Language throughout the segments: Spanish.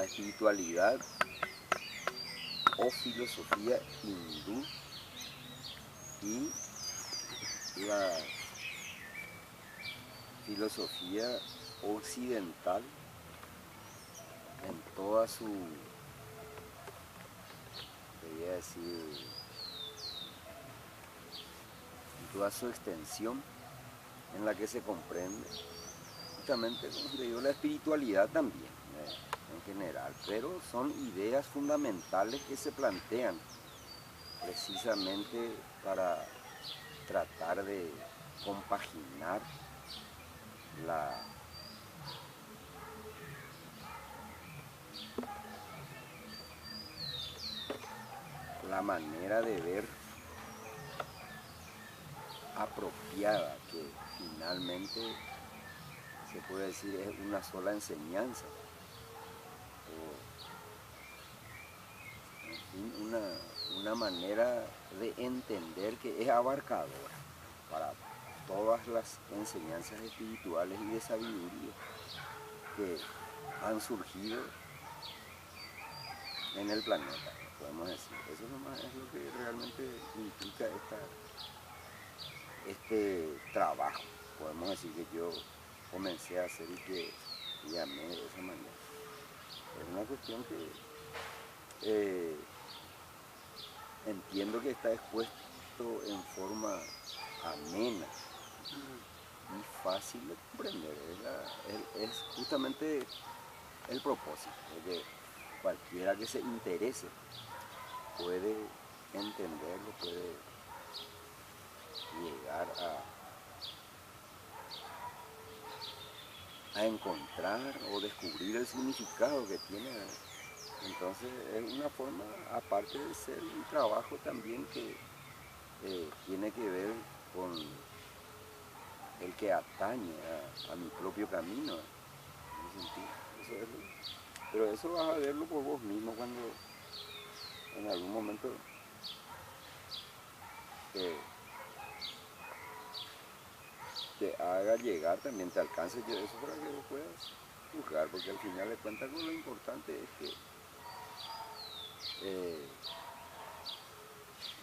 la espiritualidad o filosofía hindú y la filosofía occidental en toda su, quería decir, en toda su extensión, en la que se comprende justamente, como te digo, la espiritualidad también, en general, pero son ideas fundamentales que se plantean precisamente para tratar de compaginar la, la manera de ver apropiada, que finalmente se puede decir es una sola enseñanza, o en fin, una manera de entender que es abarcadora para todas las enseñanzas espirituales y de sabiduría que han surgido en el planeta, podemos decir. Eso nomás es lo que realmente implica este trabajo, podemos decir, que yo comencé a hacer y que llamé de esa manera. Es una cuestión que entiendo que está expuesto en forma amena y fácil de comprender. Es justamente el propósito, de que cualquiera que se interese puede entenderlo, puede llegar a encontrar o descubrir el significado que tiene. Entonces es una forma, aparte de ser un trabajo también que tiene que ver con el que atañe a mi propio camino, en ese sentido. Pero eso vas a verlo por vos mismo cuando en algún momento te, te haga llegar, también te alcance eso para que lo puedas juzgar, porque al final de cuentas lo importante es que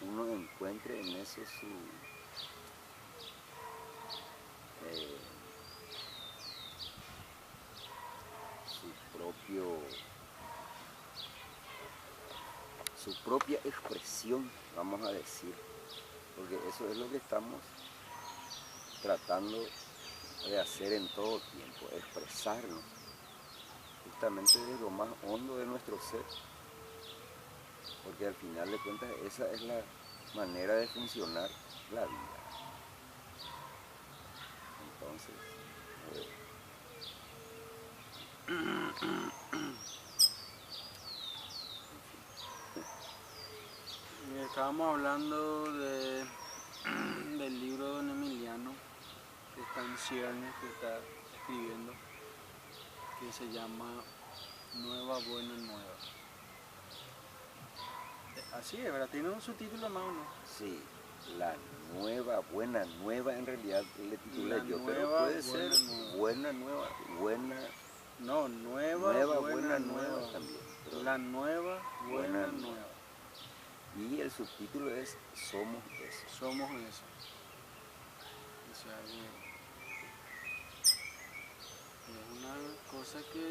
uno encuentre en eso eh, su propia expresión, vamos a decir, porque eso es lo que estamos tratando de hacer en todo tiempo, expresarnos justamente de lo más hondo de nuestro ser, porque al final de cuentas esa es la manera de funcionar la vida. Entonces, Estábamos hablando del libro de Don Emiliano, que está en ciernes, que está escribiendo, que se llama Nueva Buena Nueva. Así es, ¿verdad? Tiene un subtítulo más o no. sí, la nueva, buena nueva, en realidad le titulé La yo, pero nueva puede ser buena nueva. buena nueva, buena No, nueva nueva, buena buena nueva nueva. también, pero La nueva buena buena nueva. nueva. Y el subtítulo es Somos eso. Somos eso. O sea que es una cosa que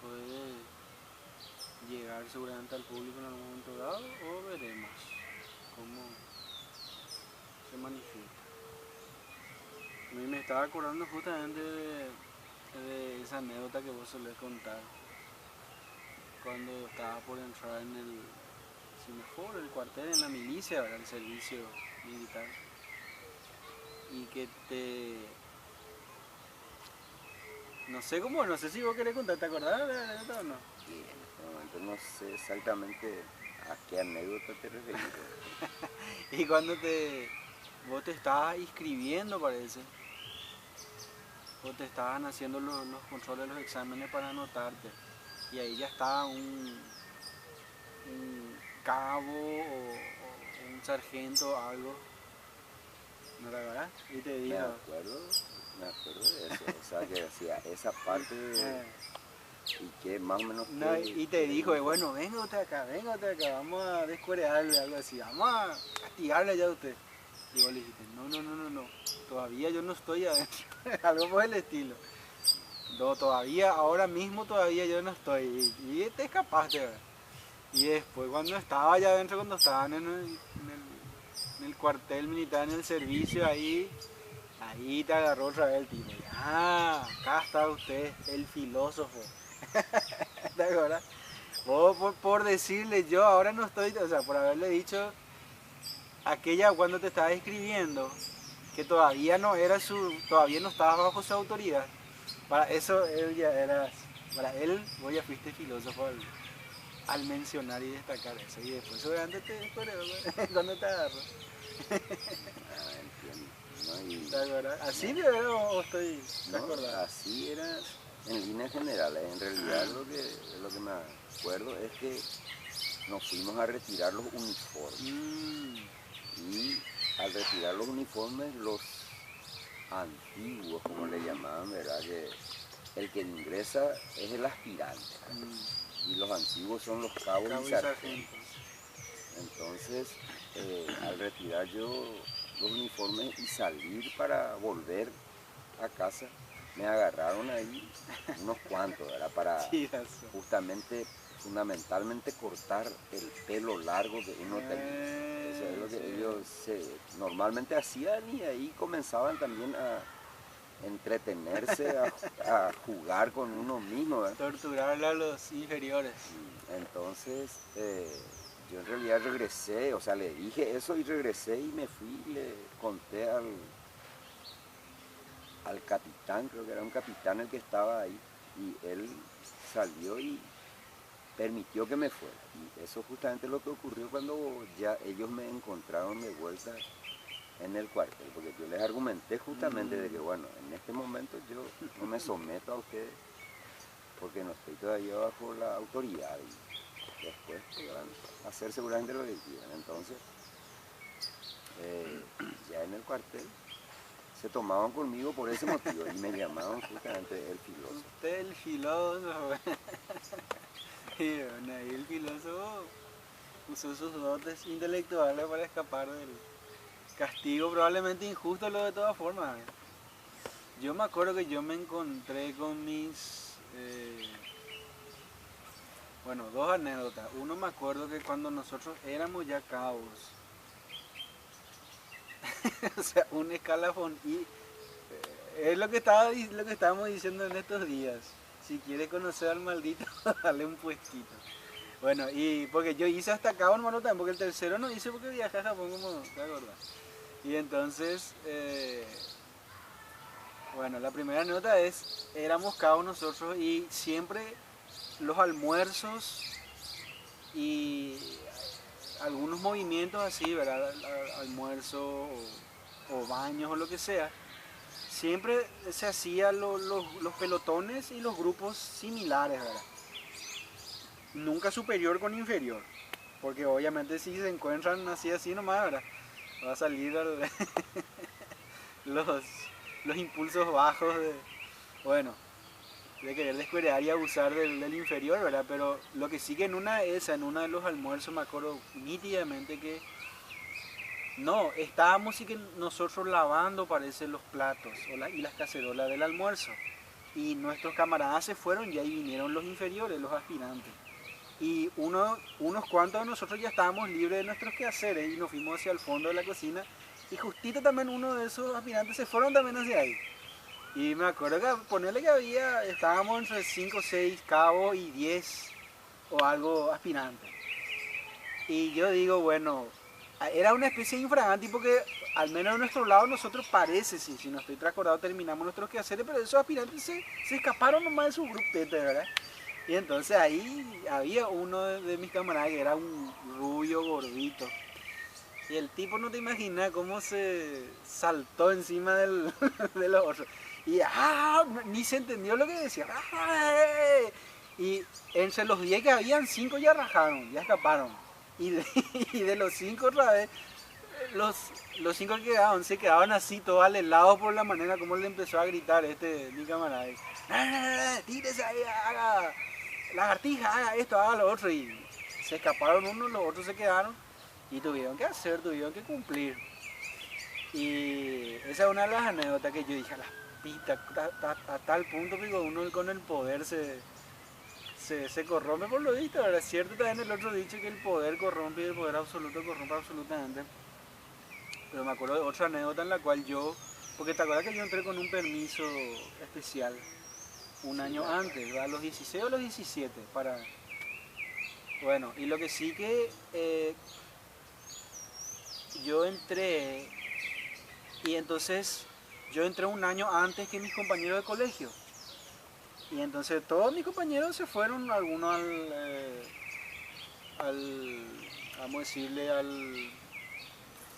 puede llegar seguramente al público en algún momento dado, o veremos cómo se manifiesta. A mí me estaba acordando justamente de esa anécdota que vos solés contar cuando estabas por entrar en el Semafor, el cuartel, en la milicia, ¿verdad? El servicio militar, y que no sé cómo, no sé si vos querés contar, ¿te acordás de la anécdota o no? Y en este momento no sé exactamente a qué anécdota te referís. Y cuando vos te estabas inscribiendo, parece, o te estaban haciendo los controles, los exámenes para anotarte, y ahí ya estaba un cabo o un sargento o algo, ¿no te acuerdas? Y te Me dijo, acuerdo, Me acuerdo de eso, o sea que hacía esa parte y que más o menos No, y te dijo, bueno, venga usted acá, vamos a descuarearle, algo así, vamos a castigarle ya a usted. Y vos le dijiste, no, todavía yo no estoy adentro, algo por el estilo. No, todavía, ahora mismo todavía yo no estoy. Y te escapaste, ¿verdad? Y después cuando estaba allá adentro, cuando estaban en el cuartel militar, en el servicio, ahí te agarró otra vez el tipo. Ah, acá está usted, el filósofo. ¿Te acuerdas? Vos por decirle yo ahora no estoy, o sea, por haberle dicho aquella cuando te estaba escribiendo, que todavía no era todavía no estabas bajo su autoridad. Para eso él ya eras, para él vos ya fuiste filósofo al mencionar y destacar eso. Y después seguramente te descubrió cuando te agarró. Entiendo, ¿no? Y, ¿Te acuerdas? ¿Así no, era o estoy no, recordado? así era en líneas generales. En realidad lo que me acuerdo es que nos fuimos a retirar los uniformes. Y al retirar los uniformes, los antiguos, como le llamaban, ¿verdad? Que el que ingresa es el aspirante, y los antiguos son los cabos y sargentos. Entonces, al retirar yo los uniformes y salir para volver a casa, me agarraron ahí unos cuantos, ¿verdad? Para justamente, fundamentalmente cortar el pelo largo que uno tenía. Eso es lo que ellos normalmente hacían, y ahí comenzaban también a entretenerse, a jugar con uno mismo, ¿verdad? Torturarle a los inferiores. Entonces, yo en realidad regresé, o sea, le dije eso y regresé y me fui y le conté al capitán, creo que era un capitán el que estaba ahí, y él salió y permitió que me fuera. Y eso justamente es lo que ocurrió cuando ya ellos me encontraron de vuelta en el cuartel, porque yo les argumenté justamente de que, bueno, en este momento yo no me someto a ustedes porque no estoy todavía bajo la autoridad, y después podrán hacer seguramente lo que quieran. Entonces, ya en el cuartel se tomaban conmigo por ese motivo y me llamaban justamente el filósofo. Usted el filósofo. Y bueno, ahí el filósofo usó sus dotes intelectuales para escapar del castigo probablemente injusto, lo de todas formas. Yo me acuerdo que yo me encontré con mis... bueno, dos anécdotas. Uno, me acuerdo que cuando nosotros éramos ya cabos, o sea, un escalafón, y es lo que estábamos diciendo en estos días. Si quiere conocer al maldito, dale un puestito. Bueno, y porque yo hice hasta cabo, hermano, también, porque el tercero no hice porque viajé a Japón, como te acordás. Y entonces, bueno, la primera nota es, éramos cabos nosotros y siempre los almuerzos y algunos movimientos así, ¿verdad? Almuerzo o baños o lo que sea, siempre se hacían los pelotones y los grupos similares, ¿verdad? Nunca superior con inferior, porque obviamente si se encuentran así nomás, ¿verdad? Va a salir los impulsos bajos de querer descuidar y abusar del inferior, ¿verdad? Pero lo que sí que en una de los almuerzos me acuerdo nítidamente que no, estábamos sí que nosotros lavando, parece, los platos y las cacerolas del almuerzo. Y nuestros camaradas se fueron y ahí vinieron los inferiores, los aspirantes. Y unos cuantos de nosotros ya estábamos libres de nuestros quehaceres y nos fuimos hacia el fondo de la cocina. Y justito también uno de esos aspirantes se fueron también hacia ahí. Y me acuerdo que ponerle que estábamos entre 5, 6 cabos y 10 o algo aspirantes. Y yo digo, bueno, era una especie de infraganti porque al menos de nuestro lado nosotros parece, si no estoy trascordado, terminamos nuestros quehaceres, pero esos aspirantes se escaparon nomás de su grupete, ¿verdad? Y entonces ahí había uno de mis camaradas que era un rubio gordito. Y el tipo, no te imaginas cómo se saltó encima de los otros. Y ni se entendió lo que decía. Y entre los 10 que habían, 5 ya rajaron, ya escaparon. Y de los 5 otra vez los, los 5 que quedaban se quedaban así, todos alelados por la manera como le empezó a gritar mi camarada. Tírese ahí, haga lagartija, haga esto, haga lo otro. Y se escaparon unos, los otros se quedaron y tuvieron que hacer, tuvieron que cumplir. Y esa es una de las anécdotas que yo dije, a la pita, a tal punto que uno con el poder se corrompe por lo visto. Ahora es cierto también el otro dicho que el poder corrompe y el poder absoluto corrompe absolutamente. Pero me acuerdo de otra anécdota en la cual yo, porque te acuerdas que yo entré con un permiso especial un año antes, a los 16 o los 17, para... Bueno, y lo que sí que yo entré, y entonces yo entré un año antes que mis compañeros de colegio. Y entonces todos mis compañeros se fueron, algunos vamos a decirle,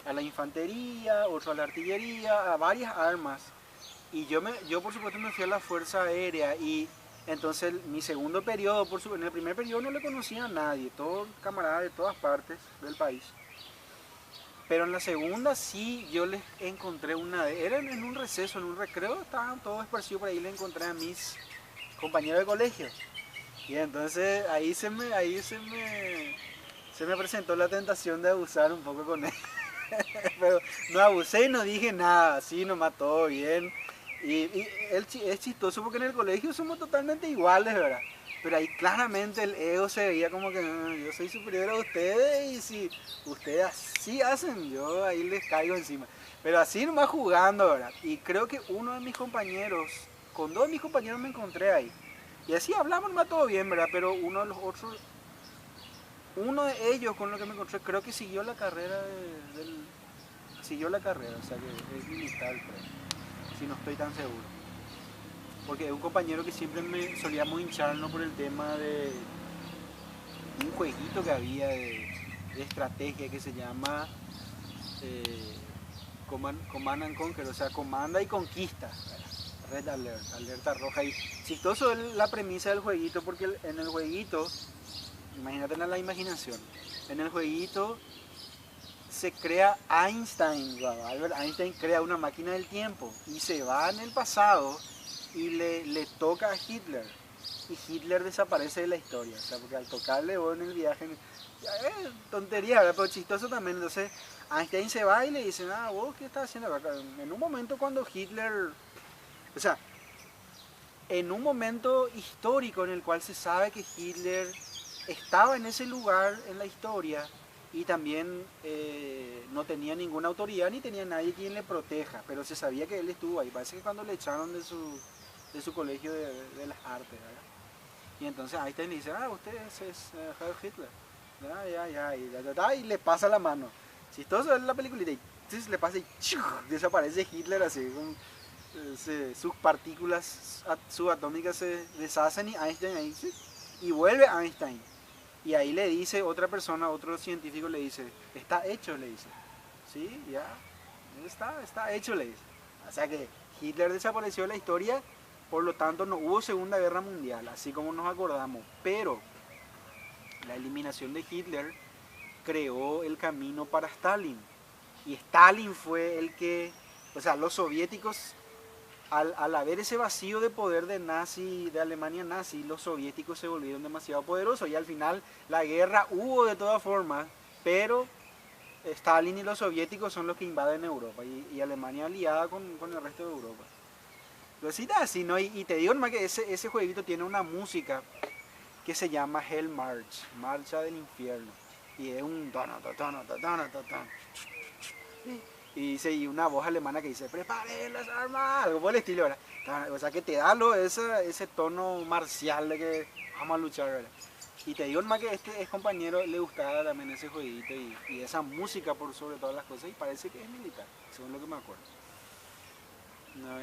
a la infantería, otros a la artillería, a varias armas. Y yo por supuesto me fui a la Fuerza Aérea y entonces mi segundo periodo, en el primer periodo no le conocía a nadie, todos camaradas de todas partes del país. Pero en la segunda sí yo les encontré eran en un receso, en un recreo, estaban todos esparcidos por ahí, les encontré a mis compañeros de colegio. Y entonces ahí se me presentó la tentación de abusar un poco con él. Pero no abusé y no dije nada, así nomás todo bien. Y es chistoso porque en el colegio somos totalmente iguales, ¿verdad? Pero ahí claramente el ego se veía como que yo soy superior a ustedes y si ustedes así hacen, yo ahí les caigo encima. Pero así nomás jugando, ¿verdad? Y creo que uno de mis compañeros, con dos de mis compañeros me encontré ahí. Y así hablamos nomás todo bien, ¿verdad? Pero uno de los otros, uno de ellos con lo que me encontré, creo que siguió la carrera siguió la carrera, o sea que es militar, creo, si no estoy tan seguro. Porque es un compañero que siempre me solíamos hincharnos por el tema de un jueguito que había de estrategia que se llama Command and Conquer, o sea, comanda y conquista. Red Alert, alerta roja. Y chistoso es la premisa del jueguito, porque en el jueguito, imagínate en la imaginación, en el jueguito se crea Einstein, Albert Einstein crea una máquina del tiempo y se va en el pasado y le toca a Hitler y Hitler desaparece de la historia, o sea, porque al tocarle vos en el viaje, tontería, ¿verdad? Pero chistoso también. Entonces Einstein se va y le dicen, vos qué estás haciendo acá. En un momento cuando Hitler, o sea, en un momento histórico en el cual se sabe que Hitler estaba en ese lugar en la historia y también no tenía ninguna autoridad ni tenía nadie quien le proteja, pero se sabía que él estuvo ahí. Parece que cuando le echaron de su colegio de las artes, ¿verdad? Y entonces Einstein le dice, usted es Heil Hitler, y le pasa la mano. Chistoso es la peliculita, y entonces le pasa y desaparece Hitler así, sus partículas subatómicas se deshacen y Einstein ahí, y vuelve Einstein. Y ahí le dice otra persona, otro científico le dice, está hecho, le dice. Sí, ya, está hecho, le dice. O sea que Hitler desapareció de la historia, por lo tanto no hubo Segunda Guerra Mundial, así como nos acordamos. Pero la eliminación de Hitler creó el camino para Stalin. Y Stalin fue el que, o sea, los soviéticos, al haber ese vacío de poder de Alemania nazi, los soviéticos se volvieron demasiado poderosos y al final la guerra hubo de todas formas, pero Stalin y los soviéticos son los que invaden Europa y Alemania aliada con el resto de Europa. Cositas así, ¿no? Y te digo nomás que ese jueguito tiene una música que se llama Hell March, Marcha del Infierno, y es un y dice, y una voz alemana que dice, preparen las armas, algo por el estilo, ¿verdad? O sea que te da ese tono marcial de que vamos a luchar, ¿verdad? Y te digo más que este compañero le gustaba también ese jueguito y esa música por sobre todas las cosas, y parece que es militar, según lo que me acuerdo. No,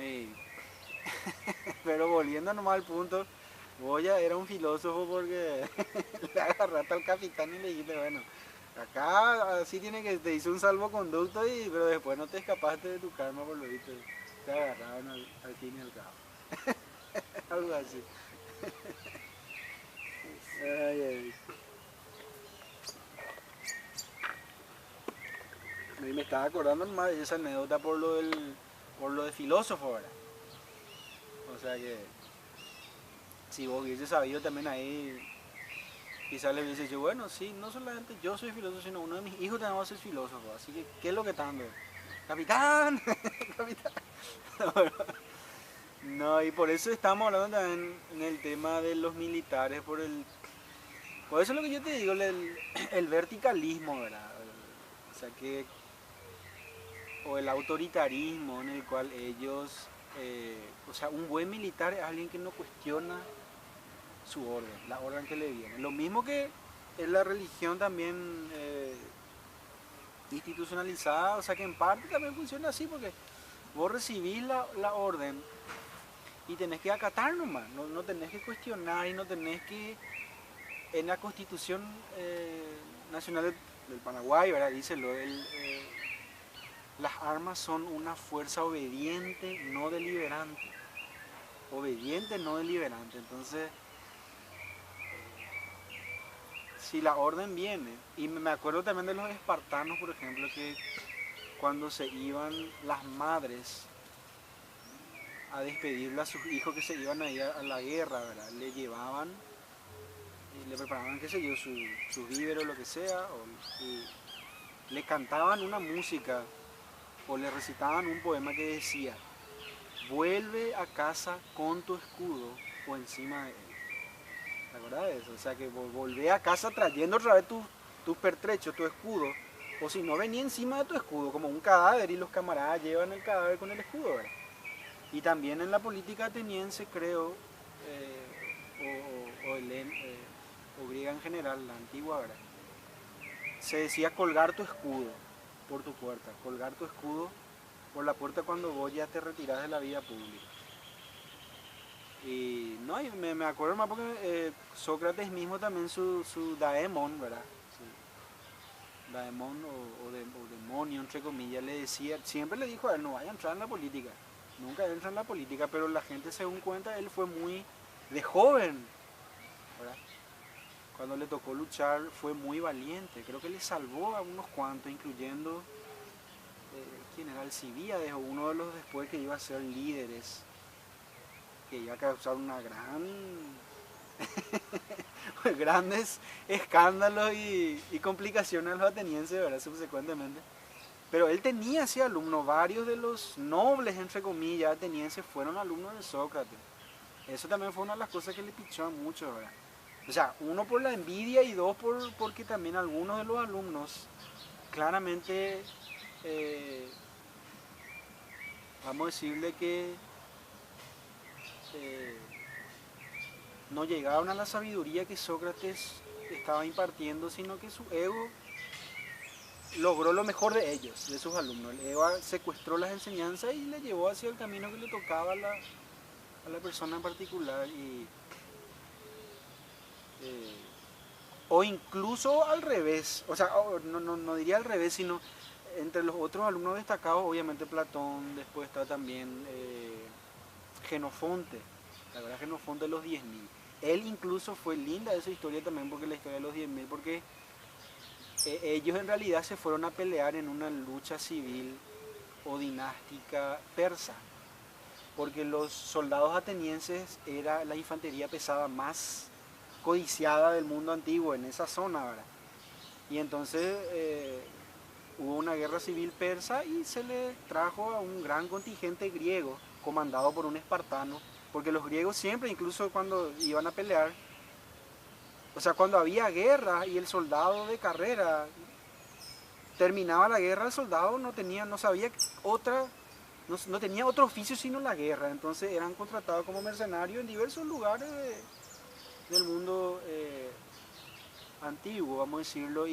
pero volviendo nomás al punto, Goya era un filósofo porque le agarraste al capitán y le dijiste, bueno, acá sí tiene que, te hizo un salvoconducto, pero después no te escapaste de tu karma por lo visto. Te agarraron al fin y al cabo. Algo así. Ay, ay. Me Y me estaba acordando más de esa anécdota por lo de filósofo, ¿verdad? O sea que si vos hubiese sabido también ahí, quizás le hubiese dicho, bueno, sí, no solamente yo soy filósofo, sino uno de mis hijos también va a ser filósofo. Así que, ¿qué es lo que está dando? Capitán, capitán. No, y por eso estamos hablando también en el tema de los militares, por eso es lo que yo te digo, el verticalismo, ¿verdad? O sea que, o el autoritarismo en el cual ellos, o sea, un buen militar es alguien que no cuestiona su orden, la orden que le viene. Lo mismo que en la religión también institucionalizada, o sea que en parte también funciona así, porque vos recibís la orden y tenés que acatar nomás, no tenés que cuestionar y no tenés que... En la Constitución Nacional del Paraguay, ¿verdad? Dice las armas son una fuerza obediente, no deliberante. Obediente, no deliberante. Entonces, si la orden viene, y me acuerdo también de los espartanos, por ejemplo, que cuando se iban las madres a despedirle a sus hijos que se iban a ir a la guerra, ¿verdad? Le llevaban y le preparaban, qué sé yo, sus víveres o lo que sea, y le cantaban una música o le recitaban un poema que decía, vuelve a casa con tu escudo o encima de él. ¿Te acuerdas de eso? O sea que volvé a casa trayendo otra vez tus pertrechos, tu escudo, o si no venía encima de tu escudo, como un cadáver y los camaradas llevan el cadáver con el escudo, ¿verdad? Y también en la política ateniense, creo, o griega en general, la antigua, ¿verdad? Se decía colgar tu escudo por tu puerta, colgar tu escudo por la puerta cuando vos ya te retirás de la vida pública. Y no, y me acuerdo más porque Sócrates mismo también su daemon, ¿verdad? Su daemon o demonio, entre comillas, le decía, siempre le dijo a él, no vaya a entrar en la política, nunca entra en la política, pero la gente según cuenta, él fue muy de joven, ¿verdad? Cuando le tocó luchar fue muy valiente, creo que le salvó a unos cuantos, incluyendo, ¿quién era? Alcibíades, o uno de los después que iba a ser líderes, que iba a causar una grandes escándalos y complicaciones a los atenienses, ¿verdad? Subsecuentemente. Pero él tenía así alumnos, varios de los nobles, entre comillas, atenienses fueron alumnos de Sócrates. Eso también fue una de las cosas que le pichó a muchos, ¿verdad? O sea, uno por la envidia y dos porque también algunos de los alumnos claramente, vamos a decirle que eh, no llegaron a la sabiduría que Sócrates estaba impartiendo, sino que su ego logró lo mejor de ellos, de sus alumnos. El ego secuestró las enseñanzas y le llevó hacia el camino que le tocaba a la persona en particular. Eh, o incluso al revés, o sea, no diría al revés, sino entre los otros alumnos destacados, obviamente Platón, después está también Genofonte, la verdad Genofonte de los 10.000. Él incluso fue linda esa historia también, porque la historia de los 10.000, porque ellos en realidad se fueron a pelear en una lucha civil o dinástica persa, porque los soldados atenienses era la infantería pesada más codiciada del mundo antiguo en esa zona, ¿verdad? Y entonces hubo una guerra civil persa y se le trajo a un gran contingente griego comandado por un espartano, porque los griegos siempre, incluso cuando iban a pelear, o sea, cuando había guerra y el soldado de carrera terminaba la guerra, el soldado no sabía otra, no tenía otro oficio sino la guerra, entonces eran contratados como mercenarios en diversos lugares del mundo antiguo, vamos a decirlo,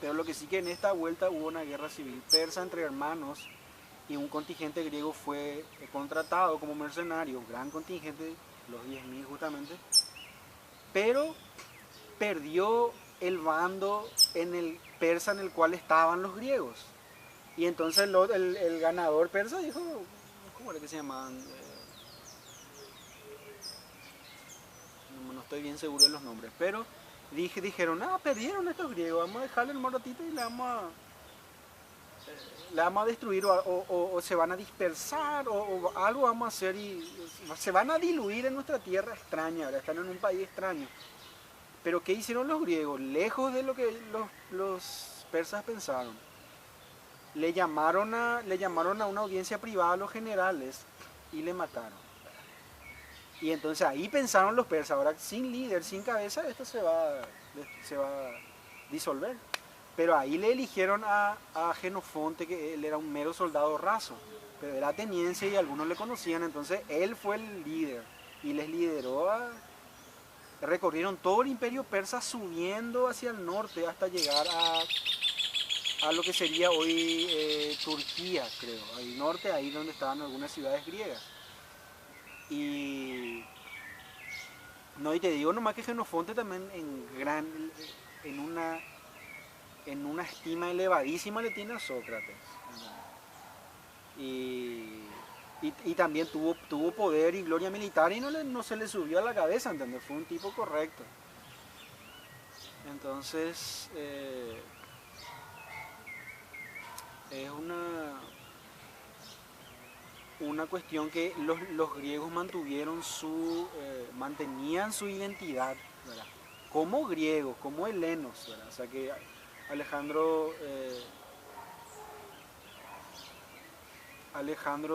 pero lo que sí que en esta vuelta hubo una guerra civil persa entre hermanos y un contingente griego fue contratado como mercenario, gran contingente, los 10.000 justamente, pero perdió el bando en el persa en el cual estaban los griegos. Y entonces el ganador persa dijo, ¿cómo era que se llamaban? No estoy bien seguro de los nombres, pero dijeron, perdieron estos griegos, vamos a dejarle el moratito y le vamos la vamos a destruir o se van a dispersar o algo vamos a hacer y se van a diluir en nuestra tierra extraña, ¿verdad? Están en un país extraño. Pero ¿qué hicieron los griegos? Lejos de lo que los persas pensaron. Le llamaron a una audiencia privada a los generales y le mataron. Y entonces ahí pensaron los persas, ahora sin líder, sin cabeza, esto se va a disolver. Pero ahí le eligieron a Jenofonte, que él era un mero soldado raso, pero era ateniense y algunos le conocían, entonces él fue el líder y les lideró recorrieron todo el imperio persa subiendo hacia el norte hasta llegar a lo que sería hoy Turquía, creo, al norte, ahí donde estaban algunas ciudades griegas. Y no, y te digo nomás que Jenofonte también en una, en una estima elevadísima le tiene a Sócrates. Y también tuvo poder y gloria militar y no se le subió a la cabeza, ¿entendés? Fue un tipo correcto. Entonces, es una cuestión que los griegos mantenían su identidad, ¿verdad? Como griegos, como helenos, ¿verdad? O sea que Alejandro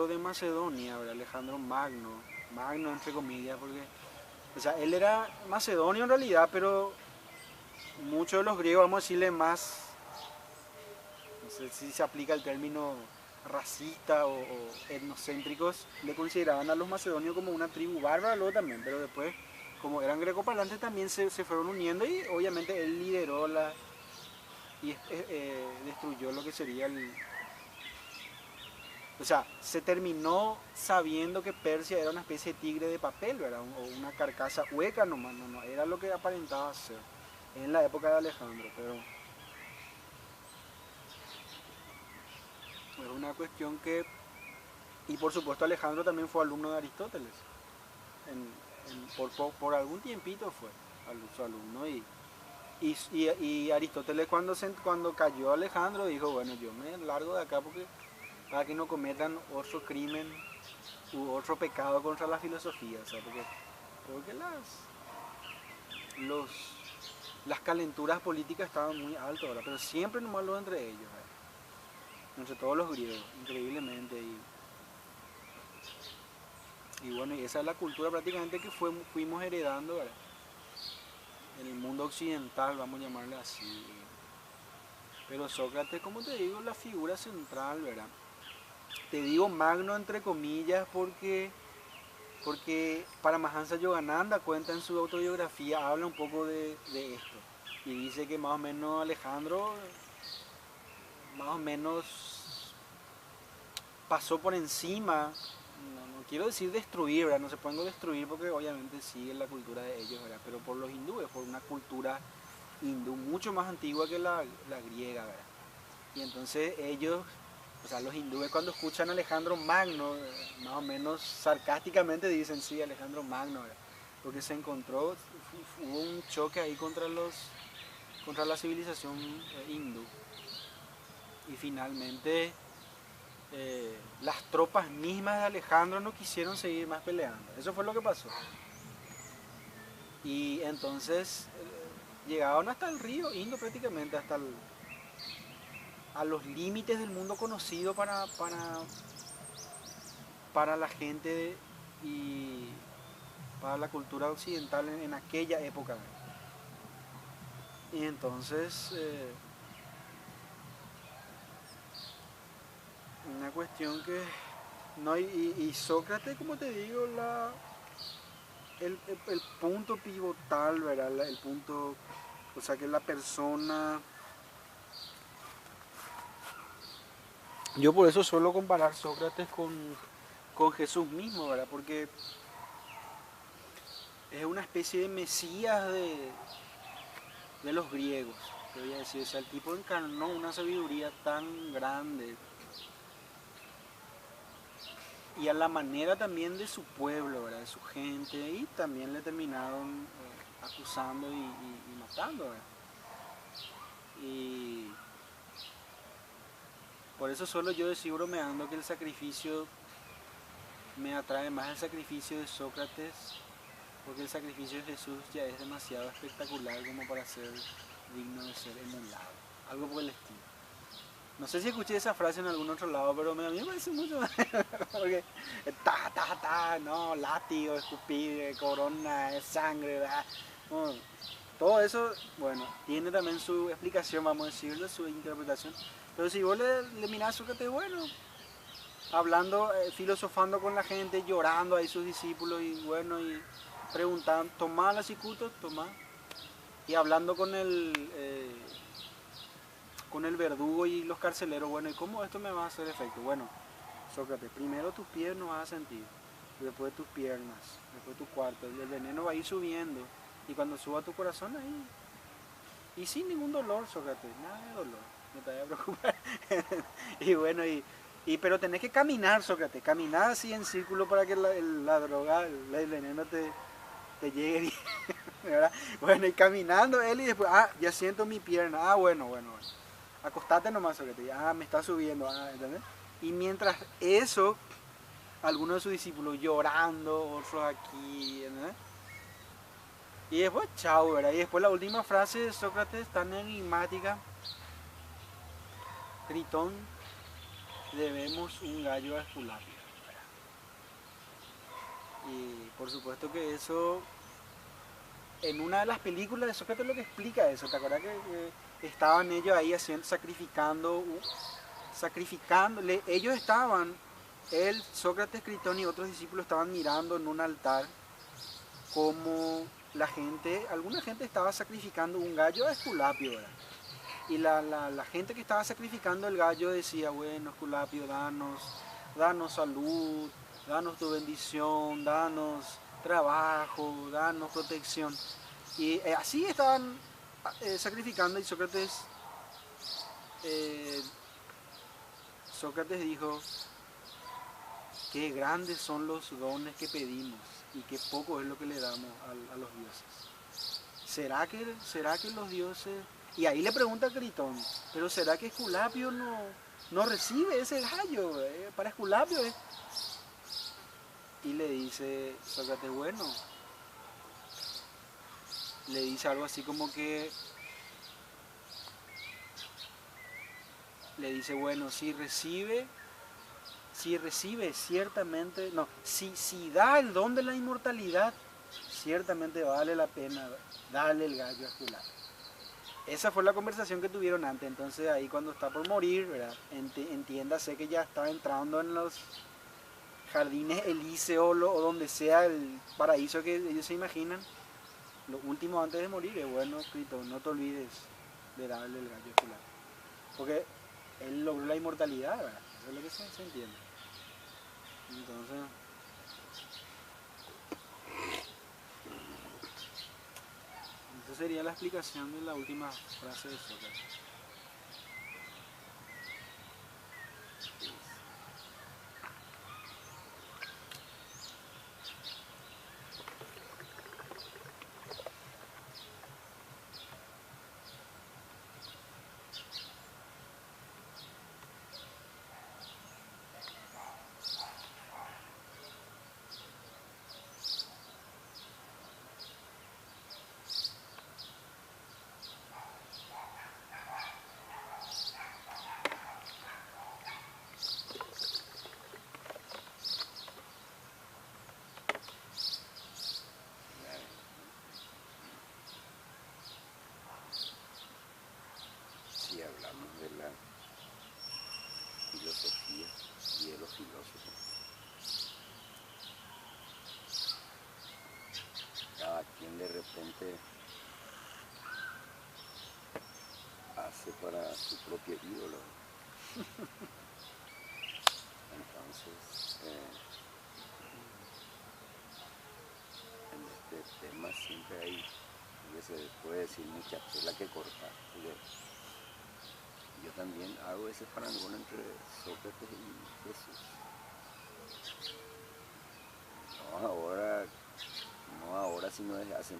de Macedonia, ¿verdad? Alejandro Magno entre comillas, porque, o sea, él era macedonio en realidad, pero muchos de los griegos, vamos a decirle más, no sé si se aplica el término racista o etnocéntricos, le consideraban a los macedonios como una tribu bárbara luego también, pero después, como eran grecoparlantes, también se fueron uniendo y obviamente él lideró y destruyó lo que sería o sea, se terminó sabiendo que Persia era una especie de tigre de papel, ¿verdad? O una carcasa hueca nomás, no, era lo que aparentaba ser en la época de Alejandro, pero es una cuestión que... Y por supuesto Alejandro también fue alumno de Aristóteles, por algún tiempito fue su alumno y Aristóteles cuando cayó Alejandro dijo, bueno, yo me largo de acá para que no cometan otro crimen u otro pecado contra la filosofía, o sea, porque creo que las calenturas políticas estaban muy altas ahora, pero siempre nomás lo entre ellos, entre todos los griegos, increíblemente. Y bueno, y esa es la cultura prácticamente que fuimos heredando, ¿verdad? En el mundo occidental, vamos a llamarle así. Pero Sócrates, como te digo, la figura central, ¿verdad? Te digo Magno entre comillas porque Paramahansa Yogananda cuenta en su autobiografía, habla un poco de esto. Y dice que más o menos Alejandro, más o menos pasó por encima, no quiero decir destruir, ¿verdad? No se pueden destruir porque obviamente sigue la cultura de ellos, ¿verdad? Pero por los hindúes, por una cultura hindú mucho más antigua que la griega, ¿verdad? Y entonces ellos, o sea, los hindúes cuando escuchan a Alejandro Magno, más o menos sarcásticamente dicen, sí, Alejandro Magno, ¿verdad? Porque se encontró, hubo un choque ahí contra la civilización hindú. Y finalmente las tropas mismas de Alejandro no quisieron seguir más peleando. Eso fue lo que pasó. Y entonces llegaron hasta el río Indo prácticamente, a los límites del mundo conocido para la gente y para la cultura occidental en aquella época. Y entonces una cuestión que no y Sócrates, como te digo, el punto pivotal, ¿verdad? El punto, o sea, que la persona... Yo por eso suelo comparar Sócrates con Jesús mismo, ¿verdad? Porque es una especie de mesías de los griegos, te voy a decir. O sea, el tipo encarnó una sabiduría tan grande y a la manera también de su pueblo, ¿verdad? De su gente, y también le terminaron acusando y matando, ¿verdad? Y Por eso solo yo decir bromeando que el sacrificio me atrae más el sacrificio de Sócrates, porque el sacrificio de Jesús ya es demasiado espectacular como para ser digno de ser emulado. Algo por el estilo. No sé si escuché esa frase en algún otro lado, pero a mí me parece mucho porque no, látigo, escupir, corona, sangre, ¿verdad? Bueno, todo eso, bueno, tiene también su explicación, vamos a decirlo, su interpretación. Pero si vos le mirás a Sócrates, bueno, hablando, filosofando con la gente, llorando ahí sus discípulos y bueno, y preguntando, tomá la cicuta, tomá. Y hablando con el verdugo y los carceleros, bueno, ¿y cómo esto me va a hacer efecto? Bueno, Sócrates, primero tus pies no vas a sentir, después tus piernas, después tu cuarto, y el veneno va a ir subiendo, y cuando suba tu corazón ahí, y sin ningún dolor, Sócrates, nada de dolor, no te vayas a preocupar. Y bueno, pero tenés que caminar, Sócrates, caminar así en círculo para que la droga, el veneno te llegue bien, ¿verdad? Bueno, y caminando él y después, ya siento mi pierna, bueno. Acostate nomás, Sócrates, me está subiendo, ¿entendés? Y mientras eso, algunos de sus discípulos llorando, otros aquí, ¿entendés? Y después, chao, ¿verdad? Y después la última frase de Sócrates, tan enigmática, Gritón, debemos un gallo a Esculapio. Y por supuesto que eso, en una de las películas de Sócrates lo que explica eso, ¿te acuerdas que estaban ellos ahí haciendo, sacrificándole, ellos estaban, él, Sócrates, Gritón y otros discípulos estaban mirando en un altar como alguna gente estaba sacrificando un gallo a Esculapio, ¿verdad? Y la gente que estaba sacrificando el gallo decía, bueno, Esculapio, danos salud, danos tu bendición, danos trabajo, danos protección. Y así estaban sacrificando y Sócrates dijo, qué grandes son los dones que pedimos y qué poco es lo que le damos a los dioses. ¿Será que los dioses... Y ahí le pregunta a Gritón, pero ¿será que Esculapio no recibe ese gallo? Para Esculapio es... Y le dice Sócrates, bueno, le dice algo así como que... Le dice, bueno, si recibe ciertamente, no, si da el don de la inmortalidad, ciertamente vale la pena darle el gallo a Esculapio. Esa fue la conversación que tuvieron antes, entonces ahí cuando está por morir, ¿verdad? Entiéndase que ya está entrando en los jardines elíseos o donde sea el paraíso que ellos se imaginan. Lo último antes de morir es bueno, escrito, no te olvides de darle el gallo a Esculapio. Porque él logró la inmortalidad, ¿verdad? Eso es lo que se entiende. Entonces, esa sería la explicación de la última frase de Sócrates. Si hablamos de la filosofía y de los filósofos, cada quien de repente hace para su propio ídolo. Entonces, en este tema siempre hay, que se puede decir, mucha tela que cortar. Yo también hago ese parangón entre Sócrates y Jesús. No ahora, sino desde hace